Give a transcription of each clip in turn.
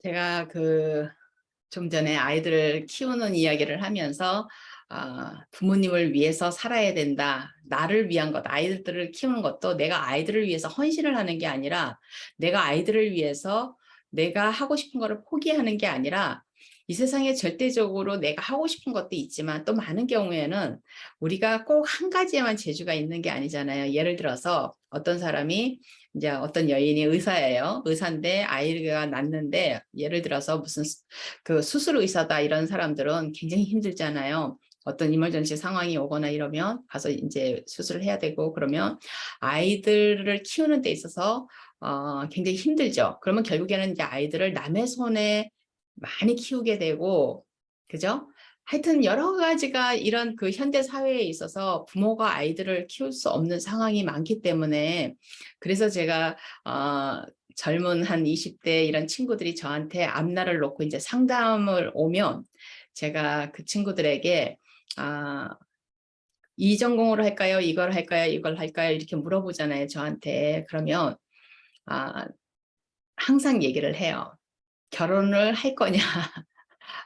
제가 좀 전에 아이들을 키우는 이야기를 하면서 부모님을 위해서 살아야 된다. 나를 위한 것, 아이들을 키우는 것도 내가 아이들을 위해서 헌신을 하는 게 아니라 내가 아이들을 위해서 내가 하고 싶은 거를 포기하는 게 아니라 이 세상에 절대적으로 내가 하고 싶은 것도 있지만 또 많은 경우에는 우리가 꼭 한 가지에만 재주가 있는 게 아니잖아요. 예를 들어서 어떤 사람이 이제 어떤 여인이 의사예요. 의사인데 아이가 낳는데 예를 들어서 무슨 수술 의사다 이런 사람들은 굉장히 힘들잖아요. 어떤 이머전시 상황이 오거나 이러면 가서 이제 수술을 해야 되고 그러면 아이들을 키우는 데 있어서 굉장히 힘들죠. 그러면 결국에는 이제 아이들을 남의 손에 많이 키우게 되고, 그죠? 하여튼 여러 가지가 이런 현대 사회에 있어서 부모가 아이들을 키울 수 없는 상황이 많기 때문에 그래서 제가 젊은 한 20대 이런 친구들이 저한테 앞날을 놓고 이제 상담을 오면 제가 그 친구들에게 이 전공으로 할까요? 이걸 할까요? 이걸 할까요? 이렇게 물어보잖아요, 저한테. 그러면 항상 얘기를 해요. 결혼을 할 거냐?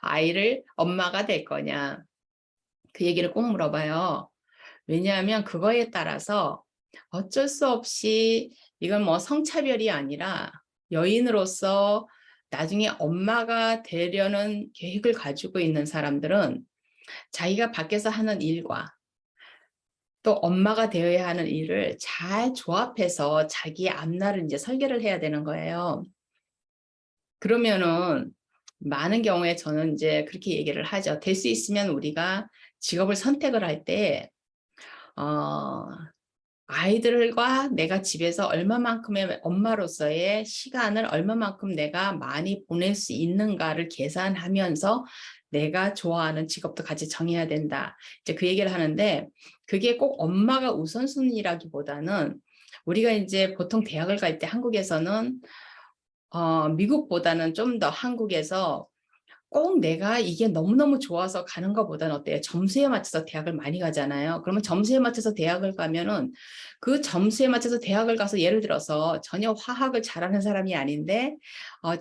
아이를 엄마가 될 거냐? 그 얘기를 꼭 물어봐요. 왜냐하면 그거에 따라서 어쩔 수 없이 이건 뭐 성차별이 아니라 여인으로서 나중에 엄마가 되려는 계획을 가지고 있는 사람들은 자기가 밖에서 하는 일과 또 엄마가 되어야 하는 일을 잘 조합해서 자기의 앞날을 이제 설계를 해야 되는 거예요. 그러면은 많은 경우에 저는 이제 그렇게 얘기를 하죠. 될 수 있으면 우리가 직업을 선택을 할 때, 아이들과 내가 집에서 얼마만큼의 엄마로서의 시간을 얼마만큼 내가 많이 보낼 수 있는가를 계산하면서 내가 좋아하는 직업도 같이 정해야 된다. 이제 그 얘기를 하는데 그게 꼭 엄마가 우선순위라기보다는 우리가 이제 보통 대학을 갈 때 한국에서는 미국보다는 좀 더 한국에서 꼭 내가 이게 너무너무 좋아서 가는 것보다는 어때요? 점수에 맞춰서 대학을 많이 가잖아요. 그러면 점수에 맞춰서 대학을 가면은 그 점수에 맞춰서 대학을 가서 예를 들어서 전혀 화학을 잘하는 사람이 아닌데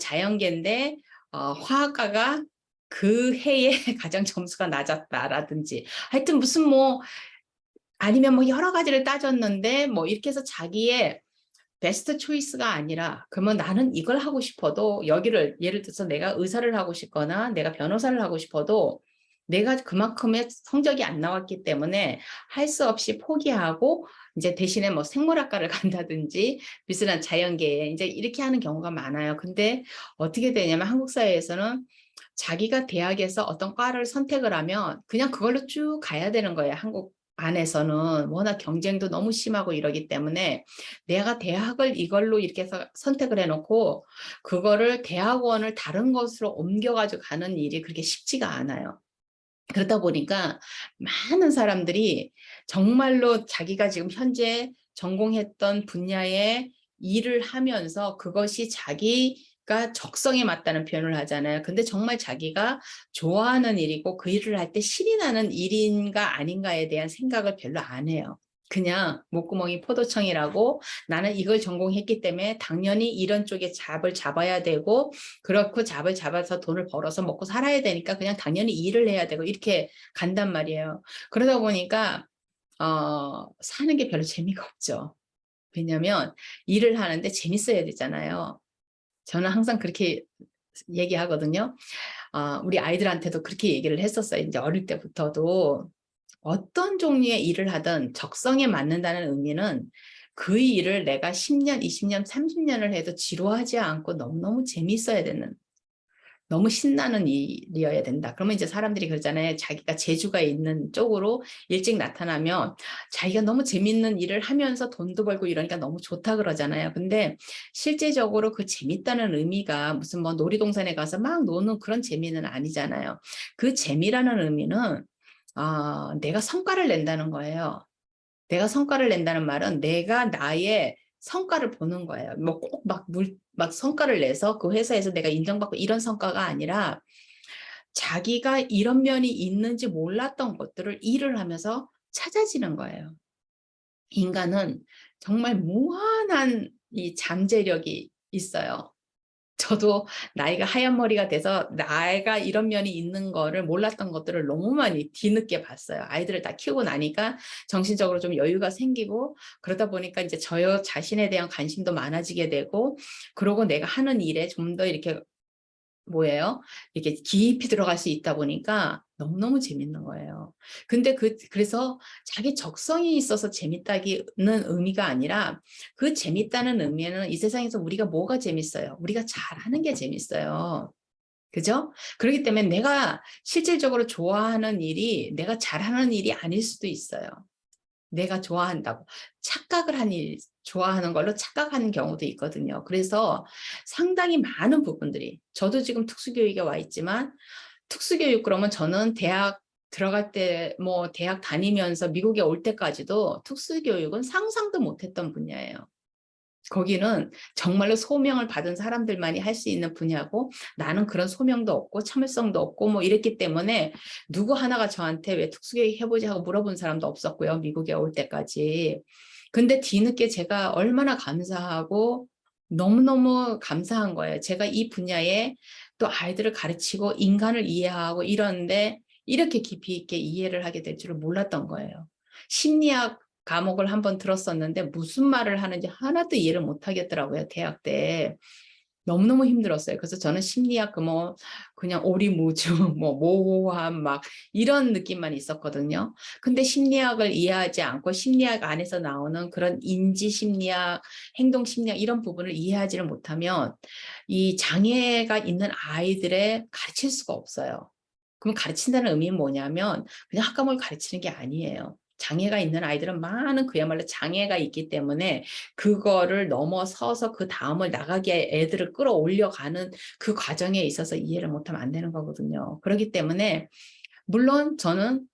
자연계인데 화학과가 그 해에 가장 점수가 낮았다라든지 하여튼 무슨 뭐 아니면 뭐 여러 가지를 따졌는데 뭐 이렇게 해서 자기의 베스트 초이스가 아니라 그러면 나는 이걸 하고 싶어도 여기를 예를 들어서 내가 의사를 하고 싶거나 내가 변호사를 하고 싶어도 내가 그만큼의 성적이 안 나왔기 때문에 할 수 없이 포기하고 이제 대신에 뭐 생물학과를 간다든지 비슷한 자연계에 이제 이렇게 하는 경우가 많아요. 근데 어떻게 되냐면 한국 사회에서는 자기가 대학에서 어떤 과를 선택을 하면 그냥 그걸로 쭉 가야 되는 거예요. 한국 안에서는 워낙 경쟁도 너무 심하고 이러기 때문에 내가 대학을 이걸로 이렇게 해서 선택을 해놓고 그거를 대학원을 다른 것으로 옮겨가지고 가는 일이 그렇게 쉽지가 않아요. 그러다 보니까 많은 사람들이 정말로 자기가 지금 현재 전공했던 분야의 일을 하면서 그것이 자기가 적성에 맞다는 표현을 하잖아요. 근데 정말 자기가 좋아하는 일이고 그 일을 할 때 신이 나는 일인가 아닌가에 대한 생각을 별로 안 해요. 그냥 목구멍이 포도청이라고 나는 이걸 전공했기 때문에 당연히 이런 쪽에 잡을 잡아야 되고 그렇고 잡을 잡아서 돈을 벌어서 먹고 살아야 되니까 그냥 당연히 일을 해야 되고 이렇게 간단 말이에요. 그러다 보니까 사는 게 별로 재미가 없죠. 왜냐하면 일을 하는데 재밌어야 되잖아요. 저는 항상 그렇게 얘기하거든요. 우리 아이들한테도 그렇게 얘기를 했었어요. 이제 어릴 때부터도 어떤 종류의 일을 하든 적성에 맞는다는 의미는 그 일을 내가 10년, 20년, 30년을 해도 지루하지 않고 너무너무 재밌어야 되는 너무 신나는 일이어야 된다. 그러면 이제 사람들이 그러잖아요. 자기가 재주가 있는 쪽으로 일찍 나타나면 자기가 너무 재밌는 일을 하면서 돈도 벌고 이러니까 너무 좋다 그러잖아요. 근데 실제적으로 그 재밌다는 의미가 무슨 뭐 놀이동산에 가서 막 노는 그런 재미는 아니잖아요. 그 재미라는 의미는 내가 성과를 낸다는 거예요. 내가 성과를 낸다는 말은 내가 나의 성과를 보는 거예요. 뭐 꼭 막 성과를 내서 그 회사에서 내가 인정받고 이런 성과가 아니라 자기가 이런 면이 있는지 몰랐던 것들을 일을 하면서 찾아지는 거예요. 인간은 정말 무한한 이 잠재력이 있어요. 저도 나이가 하얀 머리가 돼서 나이가 이런 면이 있는 거를 몰랐던 것들을 너무 많이 뒤늦게 봤어요. 아이들을 다 키우고 나니까 정신적으로 좀 여유가 생기고 그러다 보니까 이제 저 자신에 대한 관심도 많아지게 되고 그러고 내가 하는 일에 좀 더 이렇게 뭐예요? 이렇게 깊이 들어갈 수 있다 보니까 너무너무 재밌는 거예요. 근데 그래서 자기 적성이 있어서 재밌다는 의미가 아니라 그 재밌다는 의미는 이 세상에서 우리가 뭐가 재밌어요? 우리가 잘하는 게 재밌어요. 그죠? 그렇기 때문에 내가 실질적으로 좋아하는 일이 내가 잘하는 일이 아닐 수도 있어요. 내가 좋아한다고 착각을 한 일, 좋아하는 걸로 착각하는 경우도 있거든요. 그래서 상당히 많은 부분들이 저도 지금 특수교육에 와 있지만 특수교육 그러면 저는 대학 들어갈 때 뭐 대학 다니면서 미국에 올 때까지도 특수교육은 상상도 못했던 분야예요. 거기는 정말로 소명을 받은 사람들만이 할 수 있는 분야고 나는 그런 소명도 없고 참을성도 없고 뭐 이랬기 때문에 누구 하나가 저한테 왜 특수교육 해보지 하고 물어본 사람도 없었고요. 미국에 올 때까지. 근데 뒤늦게 제가 얼마나 감사하고 너무너무 감사한 거예요. 제가 이 분야에 또 아이들을 가르치고 인간을 이해하고 이러는데 이렇게 깊이 있게 이해를 하게 될 줄을 몰랐던 거예요. 심리학 과목을 한번 들었었는데 무슨 말을 하는지 하나도 이해를 못 하겠더라고요. 대학 때. 너무너무 힘들었어요. 그래서 저는 심리학 뭐 그냥 오리무중 뭐 모호함 막 이런 느낌만 있었거든요. 근데 심리학을 이해하지 않고 심리학 안에서 나오는 그런 인지 심리학, 행동 심리학 이런 부분을 이해하지를 못하면 이 장애가 있는 아이들의 가르칠 수가 없어요. 그럼 가르친다는 의미는 뭐냐면 그냥 학과목을 가르치는 게 아니에요. 장애가 있는 아이들은 많은 그야말로 장애가 있기 때문에 그거를 넘어서서 그 다음을 나가게 애들을 끌어올려가는 그 과정에 있어서 이해를 못하면 안 되는 거거든요. 그렇기 때문에 물론 저는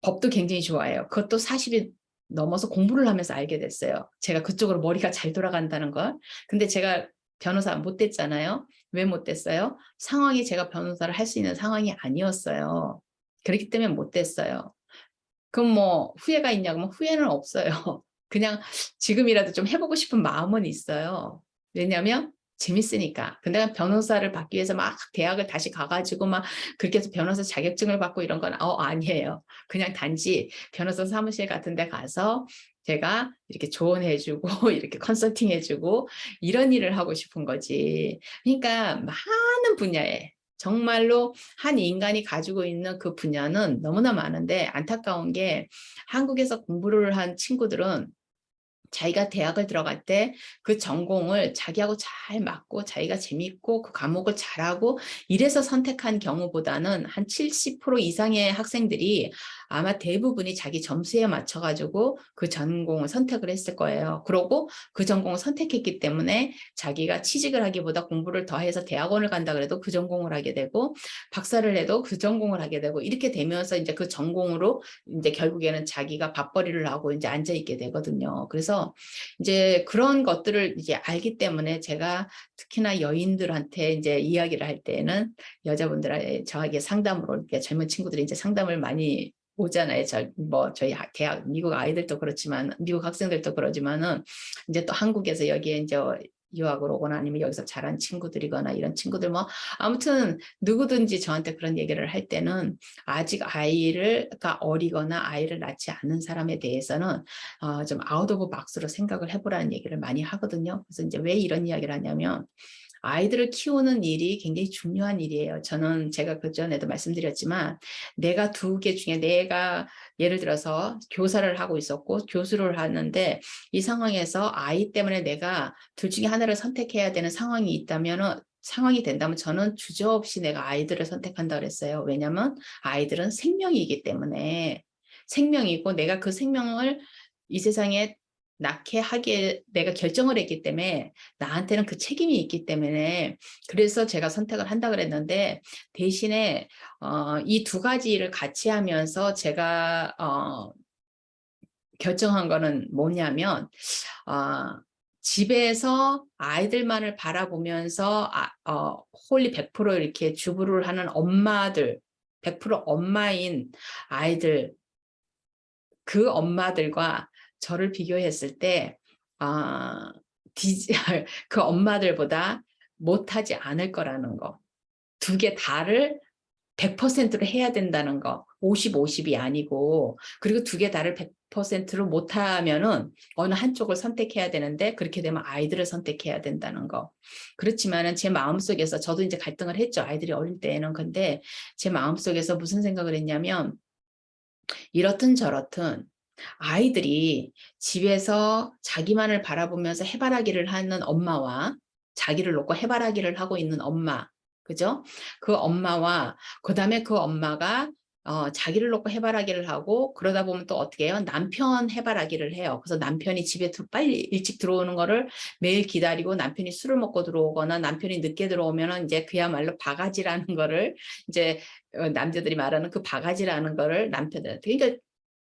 법도 굉장히 좋아해요. 그것도 40이 넘어서 공부를 하면서 알게 됐어요. 제가 그쪽으로 머리가 잘 돌아간다는 걸. 근데 제가 변호사 못 됐잖아요. 왜 못 됐어요? 상황이 제가 변호사를 할 수 있는 상황이 아니었어요. 그렇기 때문에 못 됐어요. 그럼 뭐 후회가 있냐고 하면 후회는 없어요. 그냥 지금이라도 좀 해보고 싶은 마음은 있어요. 왜냐하면 재밌으니까. 근데 변호사를 받기 위해서 막 대학을 다시 가가지고 막 그렇게 해서 변호사 자격증을 받고 이런 건 아니에요. 그냥 단지 변호사 사무실 같은 데 가서 제가 이렇게 조언해주고 이렇게 컨설팅 해주고 이런 일을 하고 싶은 거지. 그러니까 많은 분야에 정말로 한 인간이 가지고 있는 그 분야는 너무나 많은데 안타까운 게 한국에서 공부를 한 친구들은 자기가 대학을 들어갈 때 그 전공을 자기하고 잘 맞고 자기가 재밌고 그 과목을 잘하고 이래서 선택한 경우보다는 한 70% 이상의 학생들이 아마 대부분이 자기 점수에 맞춰가지고 그 전공을 선택을 했을 거예요. 그러고 그 전공을 선택했기 때문에 자기가 취직을 하기보다 공부를 더 해서 대학원을 간다 그래도 그 전공을 하게 되고 박사를 해도 그 전공을 하게 되고 이렇게 되면서 이제 그 전공으로 이제 결국에는 자기가 밥벌이를 하고 이제 앉아 있게 되거든요. 그래서 이제 그런 것들을 이제 알기 때문에 제가 특히나 여인들한테 이제 이야기를 할 때는 여자분들한테 저에게 상담으로 이렇게 젊은 친구들이 이제 상담을 많이 오잖아요. 저희 대학 미국 아이들도 그렇지만 미국 학생들도 그러지만은 이제 또 한국에서 여기에 이제 유학을 오거나 아니면 여기서 자란 친구들이거나 이런 친구들 뭐 아무튼 누구든지 저한테 그런 얘기를 할 때는 아직 아이가 어리거나 아이를 낳지 않는 사람에 대해서는 좀 아웃 오브 박스로 생각을 해보라는 얘기를 많이 하거든요. 그래서 이제 왜 이런 이야기를 하냐면 아이들을 키우는 일이 굉장히 중요한 일이에요. 저는 제가 그전에도 말씀드렸지만 내가 두 개 중에 내가 예를 들어서 교사를 하고 있었고 교수를 하는데 이 상황에서 아이 때문에 내가 둘 중에 하나를 선택해야 되는 상황이 있다면 상황이 된다면 저는 주저없이 내가 아이들을 선택한다 그랬어요. 왜냐하면 아이들은 생명이기 때문에 생명이고 내가 그 생명을 이 세상에 낳게 하기에 내가 결정을 했기 때문에 나한테는 그 책임이 있기 때문에 그래서 제가 선택을 한다 그랬는데 대신에 이 두 가지 일을 같이 하면서 제가 결정한 거는 뭐냐면 집에서 아이들만을 바라보면서 홀리 100% 이렇게 주부를 하는 엄마들 100% 엄마인 아이들 그 엄마들과 저를 비교했을 때 그 엄마들보다 못하지 않을 거라는 거. 두 개 다를 100%로 해야 된다는 거. 50, 50이 아니고. 그리고 두 개 다를 100%로 못하면은 어느 한쪽을 선택해야 되는데 그렇게 되면 아이들을 선택해야 된다는 거. 그렇지만은 제 마음속에서 저도 이제 갈등을 했죠. 아이들이 어릴 때에는. 근데 제 마음속에서 무슨 생각을 했냐면 이렇든 저렇든 아이들이 집에서 자기만을 바라보면서 해바라기를 하는 엄마와 자기를 놓고 해바라기를 하고 있는 엄마, 그죠? 그 엄마와 그다음에 그 엄마가 자기를 놓고 해바라기를 하고 그러다 보면 또 어떻게 해요? 남편 해바라기를 해요. 그래서 남편이 집에 빨리 일찍 들어오는 거를 매일 기다리고 남편이 술을 먹고 들어오거나 남편이 늦게 들어오면은 이제 그야말로 바가지라는 거를 이제 남자들이 말하는 그 바가지라는 거를 남편들한테 그러니까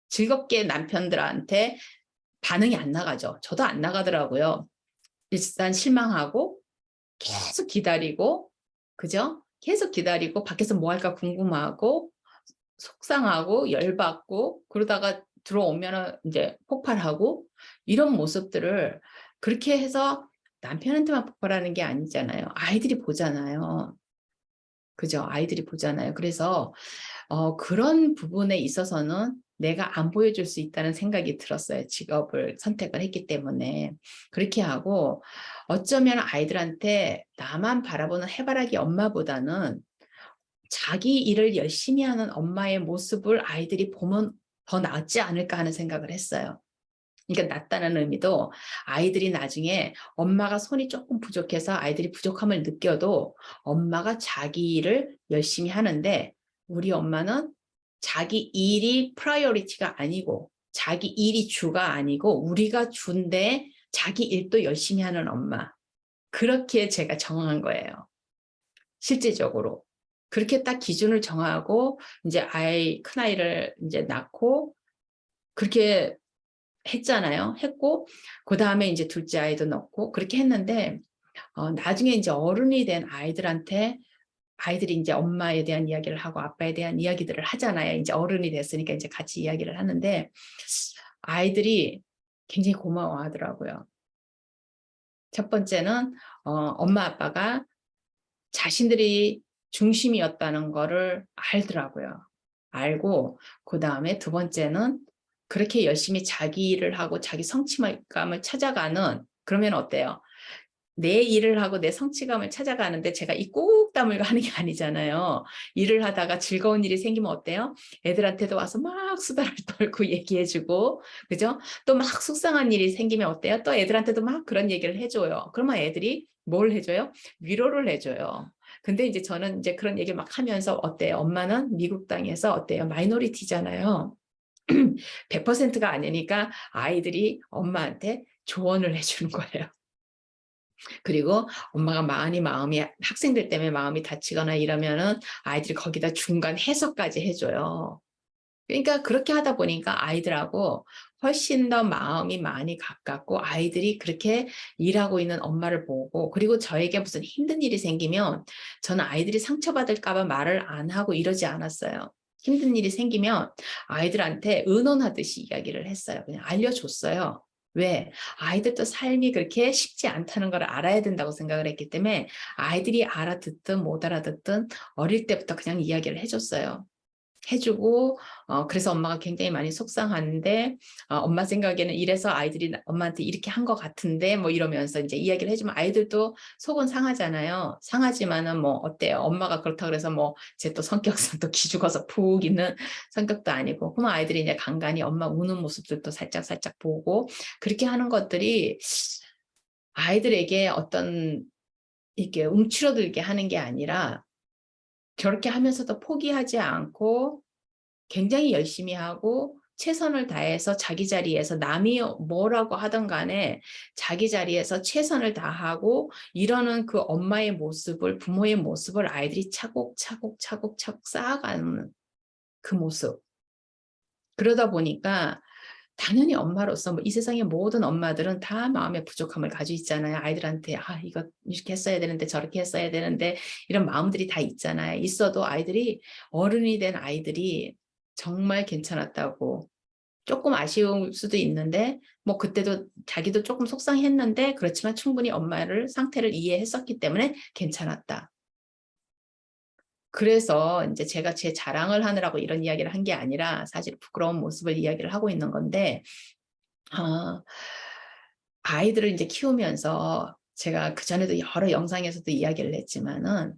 즐겁게 남편들한테 반응이 안 나가죠. 저도 안 나가더라고요. 일단 실망하고 계속 기다리고 그죠? 계속 기다리고 밖에서 뭐 할까 궁금하고 속상하고 열받고 그러다가 들어오면 이제 폭발하고 이런 모습들을 그렇게 해서 남편한테만 폭발하는 게 아니잖아요. 아이들이 보잖아요. 그죠? 아이들이 보잖아요. 그래서 그런 부분에 있어서는 내가 안 보여줄 수 있다는 생각이 들었어요. 직업을 선택을 했기 때문에. 그렇게 하고 어쩌면 아이들한테 나만 바라보는 해바라기 엄마보다는 자기 일을 열심히 하는 엄마의 모습을 아이들이 보면 더 낫지 않을까 하는 생각을 했어요. 그러니까 낫다는 의미도 아이들이 나중에 엄마가 손이 조금 부족해서 아이들이 부족함을 느껴도 엄마가 자기 일을 열심히 하는데 우리 엄마는 자기 일이 프라이어리티가 아니고 자기 일이 주가 아니고 우리가 주인데 자기 일도 열심히 하는 엄마. 그렇게 제가 정한 거예요. 실제적으로. 그렇게 딱 기준을 정하고 이제 큰아이를 이제 낳고 그렇게 했잖아요. 했고 그다음에 이제 둘째 아이도 낳고 그렇게 했는데 나중에 이제 어른이 된 아이들한테 아이들이 이제 엄마에 대한 이야기를 하고 아빠에 대한 이야기들을 하잖아요. 이제 어른이 됐으니까 이제 같이 이야기를 하는데 아이들이 굉장히 고마워하더라고요. 첫 번째는 엄마 아빠가 자신들이 중심이었다는 거를 알더라고요. 알고 그다음에 두 번째는 그렇게 열심히 자기 일을 하고 자기 성취감을 찾아가는 그러면 어때요? 내 일을 하고 내 성취감을 찾아가는데 제가 이 꼭 다물고 하는 게 아니잖아요. 일을 하다가 즐거운 일이 생기면 어때요? 애들한테도 와서 막 수다를 떨고 얘기해주고, 그죠? 또 막 속상한 일이 생기면 어때요? 또 애들한테도 막 그런 얘기를 해줘요. 그러면 애들이 뭘 해줘요? 위로를 해줘요. 근데 이제 저는 이제 그런 얘기를 막 하면서 어때요? 엄마는 미국 땅에서 어때요? 마이너리티잖아요. 100%가 아니니까 아이들이 엄마한테 조언을 해주는 거예요. 그리고 엄마가 마음이 학생들 때문에 마음이 다치거나 이러면은 아이들이 거기다 중간 해석까지 해줘요. 그러니까 그렇게 하다 보니까 아이들하고 훨씬 더 마음이 많이 가깝고 아이들이 그렇게 일하고 있는 엄마를 보고 그리고 저에게 무슨 힘든 일이 생기면 저는 아이들이 상처받을까 봐 말을 안 하고 이러지 않았어요. 힘든 일이 생기면 아이들한테 의논하듯이 이야기를 했어요. 그냥 알려줬어요. 왜? 아이들도 삶이 그렇게 쉽지 않다는 걸 알아야 된다고 생각을 했기 때문에 아이들이 알아듣든 못 알아듣든 어릴 때부터 그냥 이야기를 해줬어요. 해주고 그래서 엄마가 굉장히 많이 속상한데 엄마 생각에는 이래서 아이들이 엄마한테 이렇게 한 것 같은데 뭐 이러면서 이제 이야기를 해주면 아이들도 속은 상하잖아요. 상하지만은 뭐 어때요? 엄마가 그렇다 그래서 뭐 제 또 성격상 또 기죽어서 푹 있는 성격도 아니고 그러면 아이들이 이제 간간히 엄마 우는 모습들도 살짝 보고 그렇게 하는 것들이 아이들에게 어떤 이렇게 움츠러들게 하는 게 아니라 저렇게 하면서도 포기하지 않고 굉장히 열심히 하고 최선을 다해서 자기 자리에서 남이 뭐라고 하든 간에 자기 자리에서 최선을 다하고 이러는 그 엄마의 모습을 부모의 모습을 아이들이 차곡차곡 쌓아가는 그 모습. 그러다 보니까 당연히 엄마로서 뭐 이 세상의 모든 엄마들은 다 마음의 부족함을 가지고 있잖아요. 아이들한테 이거 이렇게 했어야 되는데 저렇게 했어야 되는데 이런 마음들이 다 있잖아요. 있어도 아이들이 어른이 된 아이들이 정말 괜찮았다고 조금 아쉬울 수도 있는데 뭐 그때도 자기도 조금 속상했는데 그렇지만 충분히 엄마를 상태를 이해했었기 때문에 괜찮았다. 그래서 이제 제가 제 자랑을 하느라고 이런 이야기를 한 게 아니라 사실 부끄러운 모습을 이야기를 하고 있는 건데 아, 아이들을 이제 키우면서 제가 그전에도 여러 영상에서도 이야기를 했지만은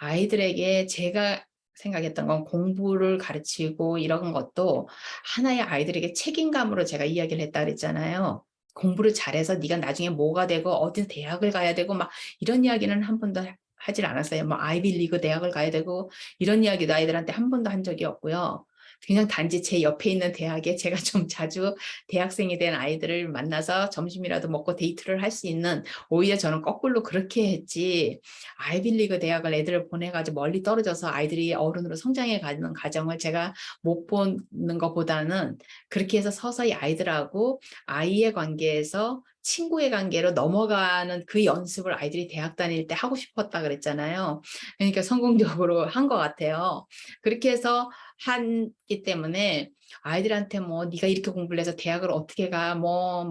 아이들에게 제가 생각했던 건 공부를 가르치고 이런 것도 하나의 아이들에게 책임감으로 제가 이야기를 했다 그랬잖아요. 공부를 잘해서 네가 나중에 뭐가 되고 어디 대학을 가야 되고 막 이런 이야기는 한 번도 하질 않았어요. 뭐 아이비리그 대학을 가야 되고 이런 이야기도 아이들한테 한 번도 한 적이 없고요. 그냥 단지 제 옆에 있는 대학에 제가 좀 자주 대학생이 된 아이들을 만나서 점심이라도 먹고 데이트를 할 수 있는, 오히려 저는 거꾸로 그렇게 했지 아이빌리그 대학을 애들을 보내가지고 멀리 떨어져서 아이들이 어른으로 성장해 가는 과정을 제가 못 보는 것보다는 그렇게 해서 서서히 아이들하고 아이의 관계에서 친구의 관계로 넘어가는 그 연습을 아이들이 대학 다닐 때 하고 싶었다 그랬잖아요. 그러니까 성공적으로 한 것 같아요. 그렇게 해서 하기 때문에 아이들한테 뭐 네가 이렇게 공부를 해서 대학을 어떻게 가, 뭐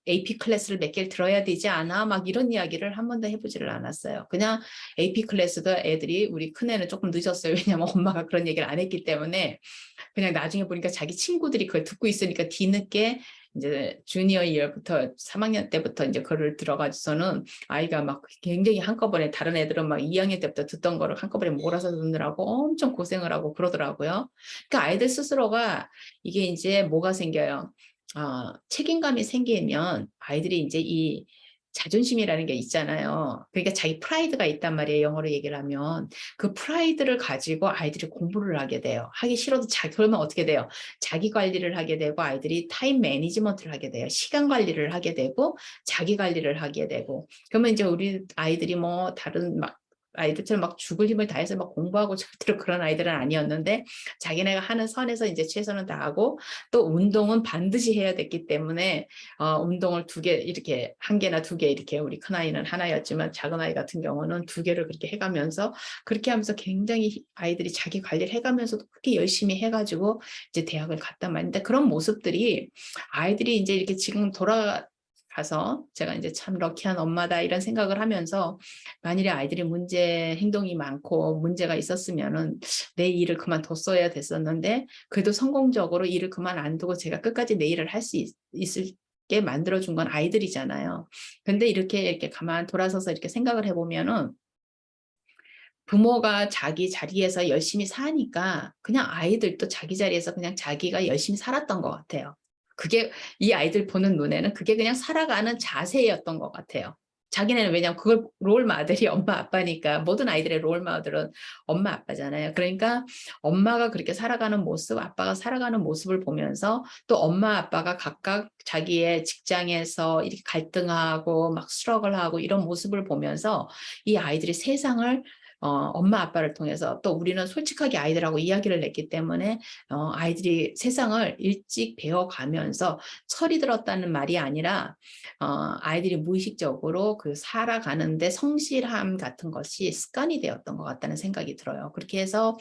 AP 클래스를 몇 개를 들어야 되지 않아, 막 이런 이야기를 한 번도 해보지를 않았어요. 그냥 AP 클래스도 애들이, 우리 큰애는 조금 늦었어요. 왜냐면 엄마가 그런 얘기를 안 했기 때문에. 그냥 나중에 보니까 자기 친구들이 그걸 듣고 있으니까 뒤늦게 이제 주니어 이어부터 3학년 때부터 이제 그걸 들어가지고서는 아이가 막 굉장히 한꺼번에, 다른 애들은 막 2학년 때부터 듣던 거를 한꺼번에 몰아서 듣느라고 엄청 고생을 하고 그러더라고요. 그러니까 아이들 스스로가 이게 이제 뭐가 생겨요? 책임감이 생기면 아이들이 이제 이 자존심이라는 게 있잖아요. 그러니까 자기 프라이드가 있단 말이에요. 영어로 얘기를 하면. 그 프라이드를 가지고 아이들이 공부를 하게 돼요. 하기 싫어도 그러면 어떻게 돼요? 자기 관리를 하게 되고 아이들이 타임 매니지먼트를 하게 돼요. 시간 관리를 하게 되고 자기 관리를 하게 되고. 그러면 이제 우리 아이들이 뭐 다른 막 아이들처럼 막 죽을 힘을 다해서 막 공부하고 절대로 그런 아이들은 아니었는데 자기네가 하는 선에서 이제 최선을 다하고, 또 운동은 반드시 해야 됐기 때문에 운동을 2개, 이렇게 1개나 2개, 이렇게 우리 큰아이는 하나였지만 작은 아이 같은 경우는 2개를 그렇게 해가면서, 그렇게 하면서 굉장히 아이들이 자기 관리를 해가면서도 그렇게 열심히 해가지고 이제 대학을 갔단 말인데, 그런 모습들이 아이들이 이제 이렇게 지금 돌아가서 제가 이제 참 럭키한 엄마다 이런 생각을 하면서, 만일에 아이들이 행동이 많고 문제가 있었으면은 내 일을 그만뒀어야 됐었는데 그래도 성공적으로 일을 그만 안 두고 제가 끝까지 내 일을 할 수 있을 게 만들어준 건 아이들이잖아요. 근데 이렇게 가만 돌아서서 이렇게 생각을 해보면은 부모가 자기 자리에서 열심히 사니까 그냥 아이들도 자기 자리에서 그냥 자기가 열심히 살았던 것 같아요. 그게 이 아이들 보는 눈에는 그게 그냥 살아가는 자세였던 것 같아요. 자기네는, 왜냐면 그걸 롤 모델이 엄마 아빠니까, 모든 아이들의 롤 모델은 엄마 아빠잖아요. 그러니까 엄마가 그렇게 살아가는 모습, 아빠가 살아가는 모습을 보면서 또 엄마 아빠가 각각 자기의 직장에서 이렇게 갈등하고 막 스트러글하고 이런 모습을 보면서 이 아이들이 세상을 엄마 아빠를 통해서, 또 우리는 솔직하게 아이들하고 이야기를 냈기 때문에 아이들이 세상을 일찍 배워가면서, 철이 들었다는 말이 아니라 아이들이 무의식적으로 그 살아가는데 성실함 같은 것이 습관이 되었던 것 같다는 생각이 들어요. 그렇게 해서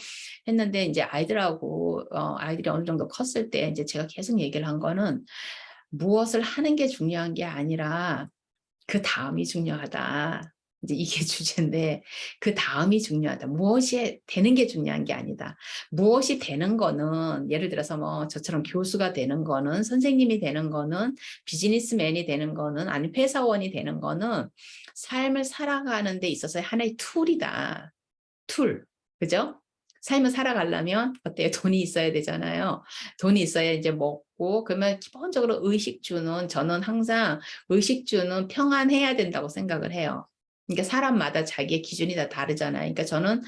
했는데 이제 아이들이 어느 정도 컸을 때 이제 제가 계속 얘기를 한 거는, 무엇을 하는 게 중요한 게 아니라 그 다음이 중요하다. 이제 이게 주제인데, 그 다음이 중요하다. 무엇이 되는 게 중요한 게 아니다. 무엇이 되는 거는, 예를 들어서 뭐 저처럼 교수가 되는 거는, 선생님이 되는 거는, 비즈니스맨이 되는 거는, 아니 회사원이 되는 거는 삶을 살아가는 데 있어서 하나의 툴이다. 툴. 그죠? 삶을 살아가려면 어때요? 돈이 있어야 되잖아요. 돈이 있어야 이제 먹고, 그러면 기본적으로 저는 항상 의식주는 평안해야 된다고 생각을 해요. 그러니까 사람마다 자기의 기준이 다 다르잖아요. 그러니까 저는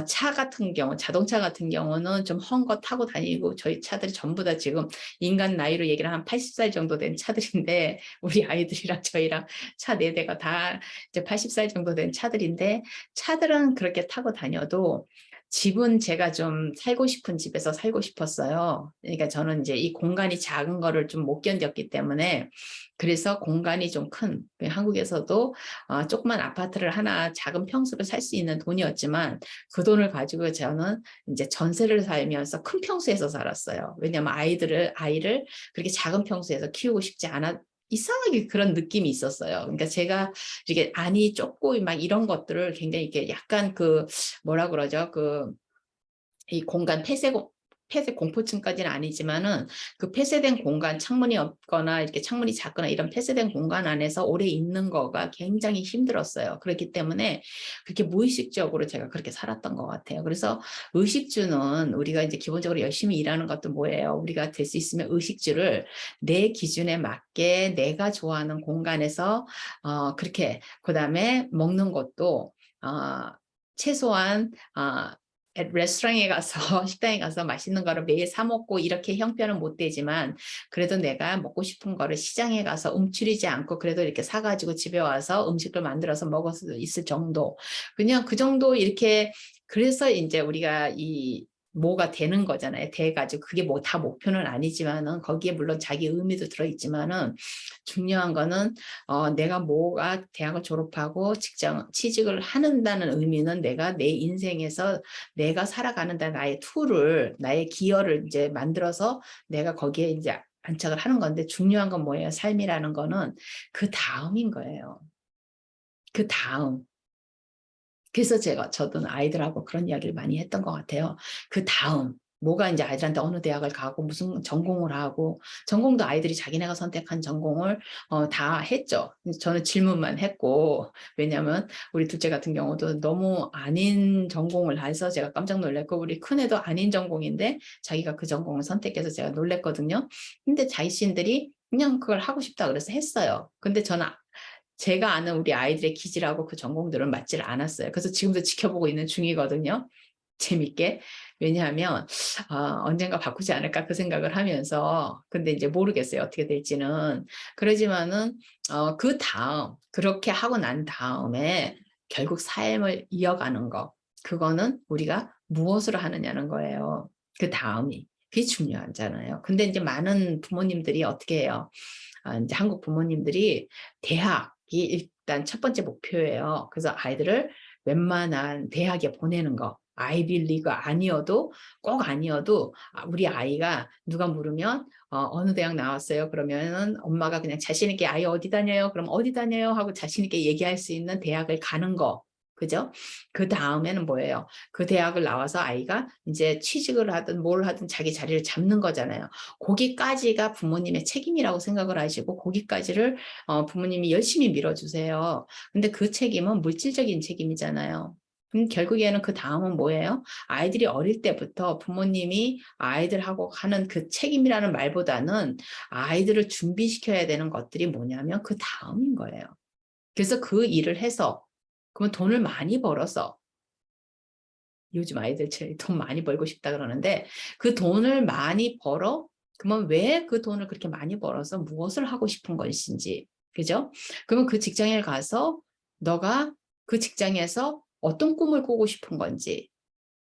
차 같은 경우, 자동차 같은 경우는 좀 헌 거 타고 다니고, 저희 차들이 전부 다 지금 인간 나이로 얘기를 한 80살 정도 된 차들인데, 우리 아이들이랑 저희랑 차 4대가 다 이제 80살 정도 된 차들인데, 차들은 그렇게 타고 다녀도 집은 제가 좀 살고 싶은 집에서 살고 싶었어요. 그러니까 저는 이제 이 공간이 작은 거를 좀 못 견뎠기 때문에 그래서 공간이 좀 큰 한국에서도 조그만 아파트를 하나 작은 평수를 살 수 있는 돈이었지만 그 돈을 가지고 저는 이제 전세를 살면서 큰 평수에서 살았어요. 왜냐하면 아이를 그렇게 작은 평수에서 키우고 싶지 않아 이상하게 그런 느낌이 있었어요. 그러니까 제가 이게 안이 좁고 막 이런 것들을 굉장히 이렇게 약간 그 뭐라 그러죠? 이 공간 폐쇄 공포증까지는 아니지만은 그 폐쇄된 공간, 창문이 없거나 이렇게 창문이 작거나 이런 폐쇄된 공간 안에서 오래 있는 거가 굉장히 힘들었어요. 그렇기 때문에 그렇게 무의식적으로 제가 그렇게 살았던 것 같아요. 그래서 의식주는 우리가 이제 기본적으로 열심히 일하는 것도 뭐예요? 우리가 될 수 있으면 의식주를 내 기준에 맞게 내가 좋아하는 공간에서 그렇게 그다음에 먹는 것도 최소한 레스토랑에 가서 식당에 가서 맛있는 거를 매일 사 먹고 이렇게 형편은 못 되지만 그래도 내가 먹고 싶은 거를 시장에 가서 움츠리지 않고 그래도 이렇게 사가지고 집에 와서 음식을 만들어서 먹을 수 있을 정도 그냥 그 정도 이렇게 그래서 이제 우리가 이 뭐가 되는 거잖아요. 돼가지고 그게 뭐 다 목표는 아니지만은 거기에 물론 자기 의미도 들어있지만은 중요한 거는 내가 뭐가 대학을 졸업하고 취직을 한다는 의미는 내가 내 인생에서 내가 살아가는 나의 툴을 나의 기여를 이제 만들어서 내가 거기에 이제 안착을 하는 건데 중요한 건 뭐예요? 삶이라는 거는 그 다음인 거예요. 그 다음. 그래서 저도 아이들하고 그런 이야기를 많이 했던 것 같아요. 그 다음. 뭐가 이제 아이들한테 어느 대학을 가고 무슨 전공을 하고 전공도 아이들이 자기네가 선택한 전공을 다 했죠. 저는 질문만 했고 왜냐하면 우리 둘째 같은 경우도 너무 아닌 전공을 해서 제가 깜짝 놀랐고 우리 큰애도 아닌 전공인데 자기가 그 전공을 선택해서 제가 놀랐거든요. 근데 자신들이 그냥 그걸 하고 싶다 그래서 했어요. 근데 저는 제가 아는 우리 아이들의 기질하고 그 전공들은 맞질 않았어요. 그래서 지금도 지켜보고 있는 중이거든요. 재밌게. 왜냐하면 언젠가 바꾸지 않을까 그 생각을 하면서 근데 이제 모르겠어요. 어떻게 될지는. 그러지만은 그 다음 그렇게 하고 난 다음에 결국 삶을 이어가는 거 그거는 우리가 무엇으로 하느냐는 거예요. 그 다음이. 그게 중요하잖아요. 근데 이제 많은 부모님들이 어떻게 해요? 이제 한국 부모님들이 대학이 일단 첫 번째 목표예요. 그래서 아이들을 웬만한 대학에 보내는 거. 아이비리그 아니어도 꼭 아니어도 우리 아이가 누가 물으면 어느 대학 나왔어요? 그러면은 엄마가 그냥 자신 있게 아이 어디 다녀요? 그럼 어디 다녀요? 하고 자신 있게 얘기할 수 있는 대학을 가는 거. 그죠? 그 다음에는 뭐예요? 그 대학을 나와서 아이가 이제 취직을 하든 뭘 하든 자기 자리를 잡는 거잖아요. 거기까지가 부모님의 책임이라고 생각을 하시고 거기까지를 부모님이 열심히 밀어주세요. 근데 그 책임은 물질적인 책임이잖아요. 결국에는 그 다음은 뭐예요? 아이들이 어릴 때부터 부모님이 아이들하고 하는 그 책임이라는 말보다는 아이들을 준비시켜야 되는 것들이 뭐냐면 그 다음인 거예요. 그래서 그 일을 해서 그러면 돈을 많이 벌어서 요즘 아이들 돈 많이 벌고 싶다 그러는데 그 돈을 많이 벌어 그러면 왜 그 돈을 그렇게 많이 벌어서 무엇을 하고 싶은 것인지 그죠? 그러면 그 직장에 가서 너가 그 직장에서 어떤 꿈을 꾸고 싶은 건지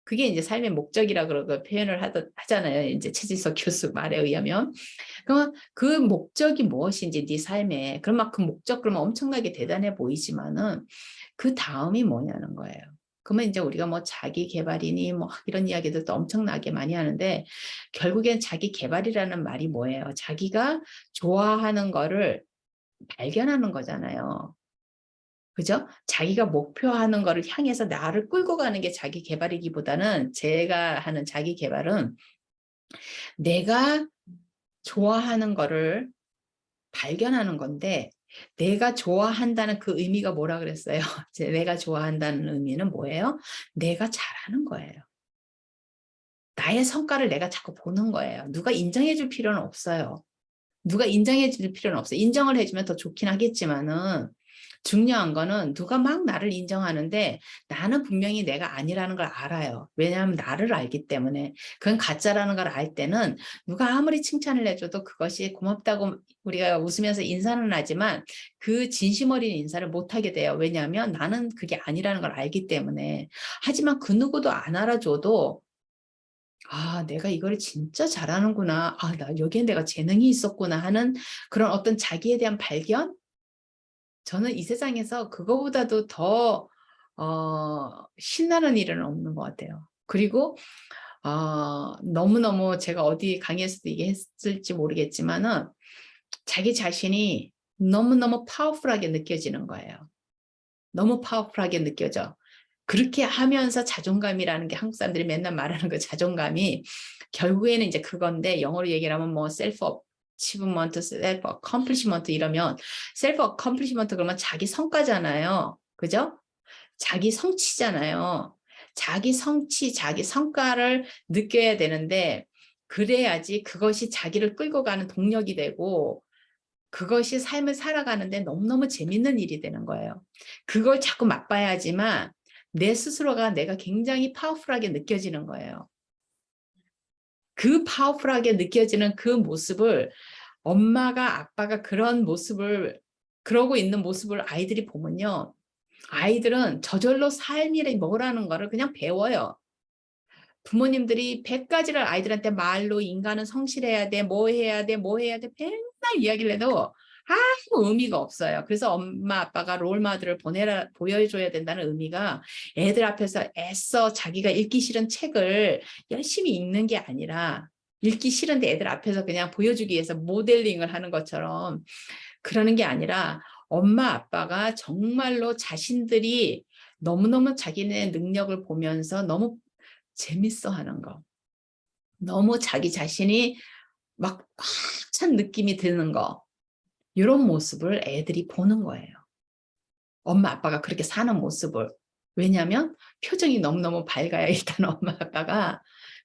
그게 이제 삶의 목적이라 그러고 표현을 하잖아요. 이제 최진석 교수 말에 의하면. 그러면 그 목적이 무엇인지 네 삶에 그럼 그 목적 그러면 엄청나게 대단해 보이지만은 그 다음이 뭐냐는 거예요. 그러면 이제 우리가 뭐 자기 개발이니 뭐 이런 이야기들도 엄청나게 많이 하는데 결국엔 자기 개발이라는 말이 뭐예요? 자기가 좋아하는 거를 발견하는 거잖아요. 그죠? 자기가 목표하는 거를 향해서 나를 끌고 가는 게 자기 개발이기보다는 제가 하는 자기 개발은 내가 좋아하는 거를 발견하는 건데 내가 좋아한다는 그 의미가 뭐라 그랬어요? 내가 좋아한다는 의미는 뭐예요? 내가 잘하는 거예요. 나의 성과를 내가 자꾸 보는 거예요. 누가 인정해 줄 필요는 없어요. 누가 인정해 줄 필요는 없어요. 인정을 해주면 더 좋긴 하겠지만은 중요한 거는 누가 막 나를 인정하는데 나는 분명히 내가 아니라는 걸 알아요. 왜냐하면 나를 알기 때문에. 그건 가짜라는 걸 알 때는 누가 아무리 칭찬을 해줘도 그것이 고맙다고 우리가 웃으면서 인사는 하지만 그 진심 어린 인사를 못하게 돼요. 왜냐하면 나는 그게 아니라는 걸 알기 때문에. 하지만 그 누구도 안 알아줘도 아, 내가 이걸 진짜 잘하는구나. 아, 나 여기에 내가 재능이 있었구나 하는 그런 어떤 자기에 대한 발견? 저는 이 세상에서 그거보다도 더 신나는 일은 없는 것 같아요. 그리고 너무너무 제가 어디 강의에서도 얘기했을지 모르겠지만은 자기 자신이 너무너무 파워풀하게 느껴지는 거예요. 너무 파워풀하게 느껴져. 그렇게 하면서 자존감이라는 게 한국 사람들이 맨날 말하는 그 자존감이 결국에는 이제 그건데 영어로 얘기를 하면 뭐 셀프 어치브먼트, 셀프 어컴플리시먼트 이러면 셀프 어컴플리시먼트 그러면 자기 성과잖아요. 그죠? 자기 성취잖아요. 자기 성취, 자기 성과를 느껴야 되는데 그래야지 그것이 자기를 끌고 가는 동력이 되고 그것이 삶을 살아가는데 너무너무 재밌는 일이 되는 거예요. 그걸 자꾸 맛봐야지만 내 스스로가 내가 굉장히 파워풀하게 느껴지는 거예요. 그 파워풀하게 느껴지는 그 모습을 엄마가 아빠가 그런 모습을 그러고 있는 모습을 아이들이 보면요. 아이들은 저절로 삶이 뭐라는 거를 그냥 배워요. 부모님들이 100가지를 아이들한테 말로 인간은 성실해야 돼, 뭐 해야 돼, 뭐 해야 돼, 맨날 이야기를 해도 아무 의미가 없어요. 그래서 엄마 아빠가 롤모델을 보여줘야 된다는 의미가 애들 앞에서 애써 자기가 읽기 싫은 책을 열심히 읽는 게 아니라 읽기 싫은데 애들 앞에서 그냥 보여주기 위해서 모델링을 하는 것처럼 그러는 게 아니라 엄마 아빠가 정말로 자신들이 너무너무 자기네 능력을 보면서 너무 재밌어 하는 거. 너무 자기 자신이 막 찬 느낌이 드는 거. 이런 모습을 애들이 보는 거예요. 엄마 아빠가 그렇게 사는 모습을. 왜냐하면 표정이 너무너무 밝아요. 일단 엄마 아빠가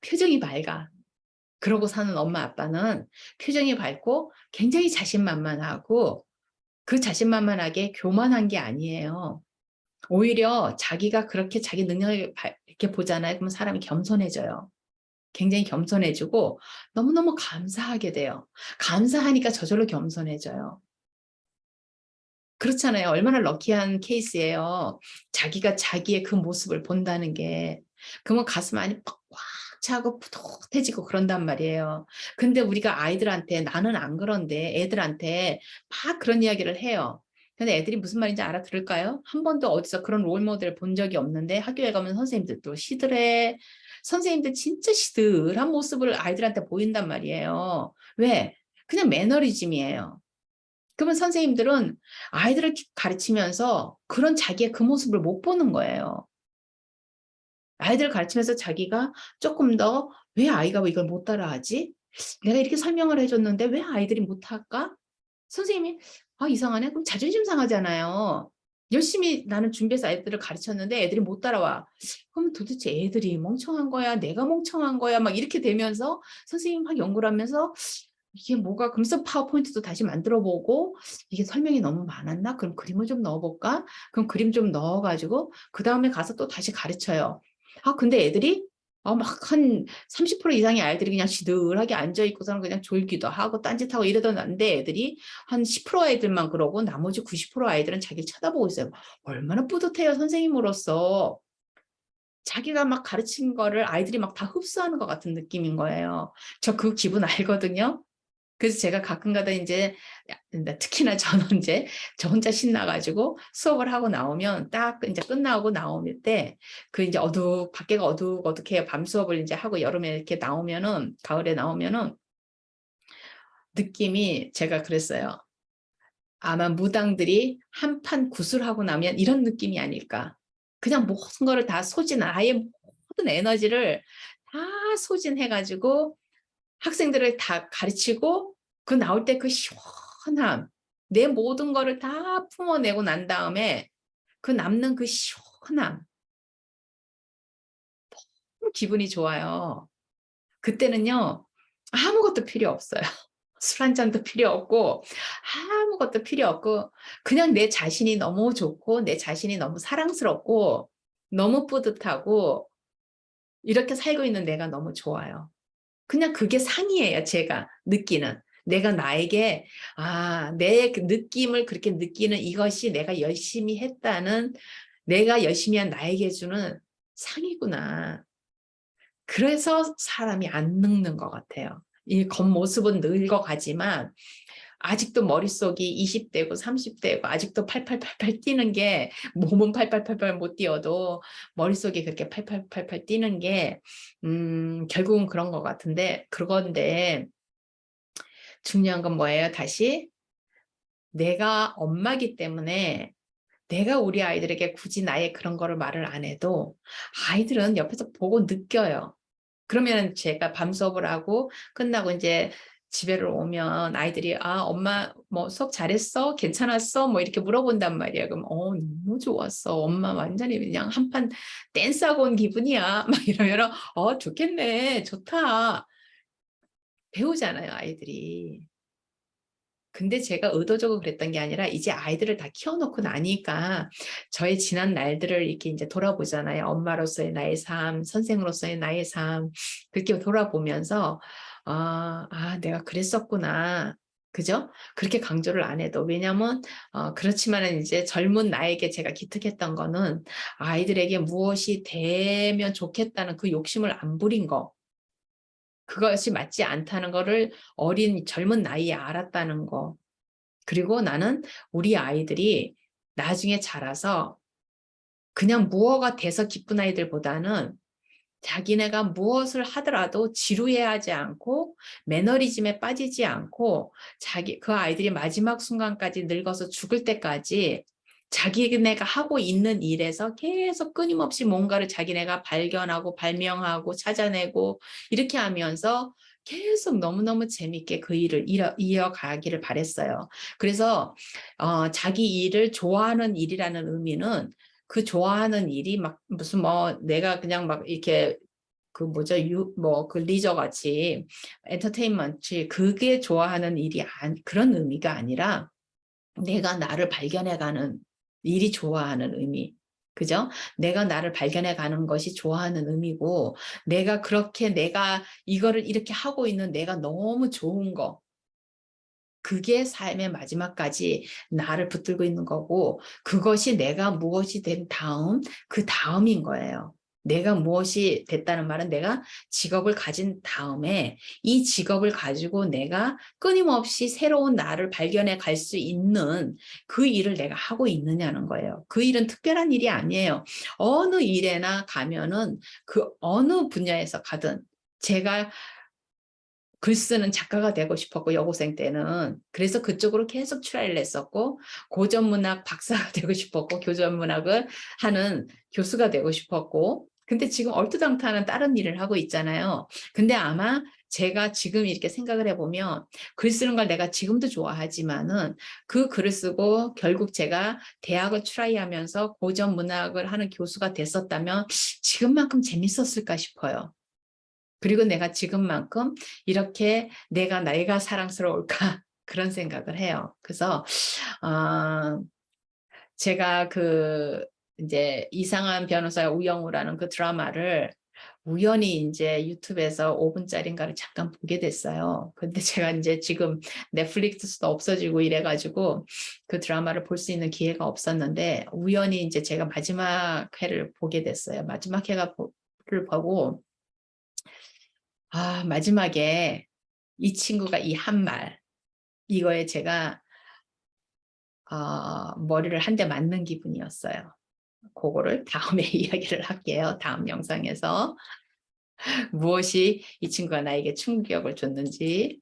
표정이 밝아. 그러고 사는 엄마 아빠는 표정이 밝고 굉장히 자신만만하고 그 자신만만하게 교만한 게 아니에요. 오히려 자기가 그렇게 자기 능력을 이렇게 보잖아요. 그러면 사람이 겸손해져요. 굉장히 겸손해지고 너무너무 감사하게 돼요. 감사하니까 저절로 겸손해져요. 그렇잖아요. 얼마나 럭키한 케이스예요. 자기가 자기의 그 모습을 본다는 게. 그러면 가슴 안이 꽉 차고 푸듯해지고 그런단 말이에요. 근데 우리가 아이들한테 나는 안 그런데 애들한테 막 그런 이야기를 해요. 근데 애들이 무슨 말인지 알아들을까요? 한 번도 어디서 그런 롤 모델을 본 적이 없는데 학교에 가면 선생님들도 시들해. 선생님들 진짜 시들한 모습을 아이들한테 보인단 말이에요. 왜? 그냥 매너리즘이에요. 그러면 선생님들은 아이들을 가르치면서 그런 자기의 그 모습을 못 보는 거예요. 아이들을 가르치면서 자기가 조금 더 왜 아이가 이걸 못 따라하지? 내가 이렇게 설명을 해줬는데 왜 아이들이 못할까? 선생님이 이상하네? 그럼 자존심 상하잖아요. 열심히 나는 준비해서 아이들을 가르쳤는데 애들이 못 따라와. 그러면 도대체 애들이 멍청한 거야? 내가 멍청한 거야? 막 이렇게 되면서 선생님이 막 연구를 하면서 이게 뭐가 그래서 파워포인트도 다시 만들어 보고 이게 설명이 너무 많았나? 그럼 그림을 좀 넣어 볼까? 그럼 그림 좀 넣어 가지고 그다음에 가서 또 다시 가르쳐요. 근데 애들이 막 한 30% 이상의 아이들이 그냥 시들하게 앉아 있고서는 그냥 졸기도 하고 딴짓하고 이러던데 애들이 한 10% 아이들만 그러고 나머지 90% 아이들은 자기를 쳐다보고 있어요. 얼마나 뿌듯해요, 선생님으로서. 자기가 막 가르친 거를 아이들이 막 다 흡수하는 것 같은 느낌인 거예요. 저 그 기분 알거든요. 그래서 제가 가끔가다 이제 특히나 저는 이제 저 혼자 신나가지고 수업을 하고 나오면 딱 이제 끝나고 나올 때 그 이제 밖에가 어둑어둑해요. 밤 수업을 이제 하고 여름에 이렇게 나오면은 가을에 나오면은 느낌이 제가 그랬어요. 아마 무당들이 한판 구슬하고 나면 이런 느낌이 아닐까. 그냥 모든 거를 다 아예 모든 에너지를 다 소진해가지고 학생들을 다 가르치고 그 나올 때 그 시원함, 내 모든 거를 다 품어내고 난 다음에 그 남는 그 시원함, 기분이 좋아요. 그때는요, 아무것도 필요 없어요. 술 한 잔도 필요 없고 아무것도 필요 없고 그냥 내 자신이 너무 좋고 내 자신이 너무 사랑스럽고 너무 뿌듯하고 이렇게 살고 있는 내가 너무 좋아요. 그냥 그게 상이에요. 제가 느끼는. 내가 나에게 내 그 느낌을 그렇게 느끼는 이것이 내가 열심히 했다는 내가 열심히 한 나에게 주는 상이구나. 그래서 사람이 안 늙는 것 같아요. 이 겉모습은 늙어가지만 아직도 머릿속이 20대고 30대고 아직도 팔팔팔팔 뛰는 게 몸은 팔팔팔팔 못 뛰어도 머릿속이 그렇게 팔팔팔팔 뛰는 게 결국은 그런 것 같은데 그건데 중요한 건 뭐예요? 다시 내가 엄마기 때문에 내가 우리 아이들에게 굳이 나의 그런 거를 말을 안 해도 아이들은 옆에서 보고 느껴요. 그러면 제가 밤 수업을 하고 끝나고 이제 집에를 오면 아이들이 엄마 뭐 수업 잘했어? 괜찮았어? 뭐 이렇게 물어본단 말이야. 그럼 너무 좋았어. 엄마 완전히 그냥 한판 댄스하고 온 기분이야. 막 이러면 좋겠네. 좋다. 배우잖아요, 아이들이. 근데 제가 의도적으로 그랬던 게 아니라 이제 아이들을 다 키워놓고 나니까 저의 지난 날들을 이렇게 이제 돌아보잖아요. 엄마로서의 나의 삶, 선생으로서의 나의 삶 그렇게 돌아보면서 내가 그랬었구나. 그죠? 그렇게 강조를 안 해도 왜냐면 그렇지만은 이제 젊은 나에게 제가 기특했던 거는 아이들에게 무엇이 되면 좋겠다는 그 욕심을 안 부린 거. 그것이 맞지 않다는 거를 어린 젊은 나이에 알았다는 거. 그리고 나는 우리 아이들이 나중에 자라서 그냥 무어가 돼서 기쁜 아이들보다는 자기네가 무엇을 하더라도 지루해하지 않고 매너리즘에 빠지지 않고 그 아이들이 마지막 순간까지 늙어서 죽을 때까지 자기네가 하고 있는 일에서 계속 끊임없이 뭔가를 자기네가 발견하고 발명하고 찾아내고 이렇게 하면서 계속 너무너무 재밌게 그 일을 이어가기를 바랬어요. 그래서 자기 일을 좋아하는 일이라는 의미는 그 좋아하는 일이 막 무슨 뭐 내가 그냥 막 이렇게 그 뭐죠 그 리저 같이 엔터테인먼트 그게 좋아하는 일이 그런 의미가 아니라 내가 나를 발견해가는 일이 좋아하는 의미. 그죠? 내가 나를 발견해가는 것이 좋아하는 의미고 내가 그렇게 내가 이거를 이렇게 하고 있는 내가 너무 좋은 거 그게 삶의 마지막까지 나를 붙들고 있는 거고 그것이 내가 무엇이 된 다음 그 다음인 거예요. 내가 무엇이 됐다는 말은 내가 직업을 가진 다음에 이 직업을 가지고 내가 끊임없이 새로운 나를 발견해 갈 수 있는 그 일을 내가 하고 있느냐는 거예요. 그 일은 특별한 일이 아니에요. 어느 일에나 가면은 그 어느 분야에서 가든 제가 글 쓰는 작가가 되고 싶었고 여고생 때는 그래서 그쪽으로 계속 트라이를 했었고 고전문학 박사가 되고 싶었고 교전문학을 하는 교수가 되고 싶었고 근데 지금 얼토당토하는 다른 일을 하고 있잖아요. 근데 아마 제가 지금 이렇게 생각을 해보면 글 쓰는 걸 내가 지금도 좋아하지만은 그 글을 쓰고 결국 제가 대학을 트라이하면서 고전문학을 하는 교수가 됐었다면 지금만큼 재밌었을까 싶어요. 그리고 내가 지금만큼 이렇게 내가 사랑스러울까 그런 생각을 해요. 그래서 제가 그 이제 이상한 변호사 우영우라는 그 드라마를 우연히 이제 유튜브에서 5분짜리인가를 잠깐 보게 됐어요. 근데 제가 이제 지금 넷플릭스도 없어지고 이래가지고 그 드라마를 볼 수 있는 기회가 없었는데 우연히 이제 제가 마지막 회를 보게 됐어요. 마지막 회를 보고 마지막에 이 친구가 이 한 말, 이거에 제가 머리를 한 대 맞는 기분이었어요. 그거를 다음에 이야기를 할게요. 다음 영상에서 무엇이 이 친구가 나에게 충격을 줬는지.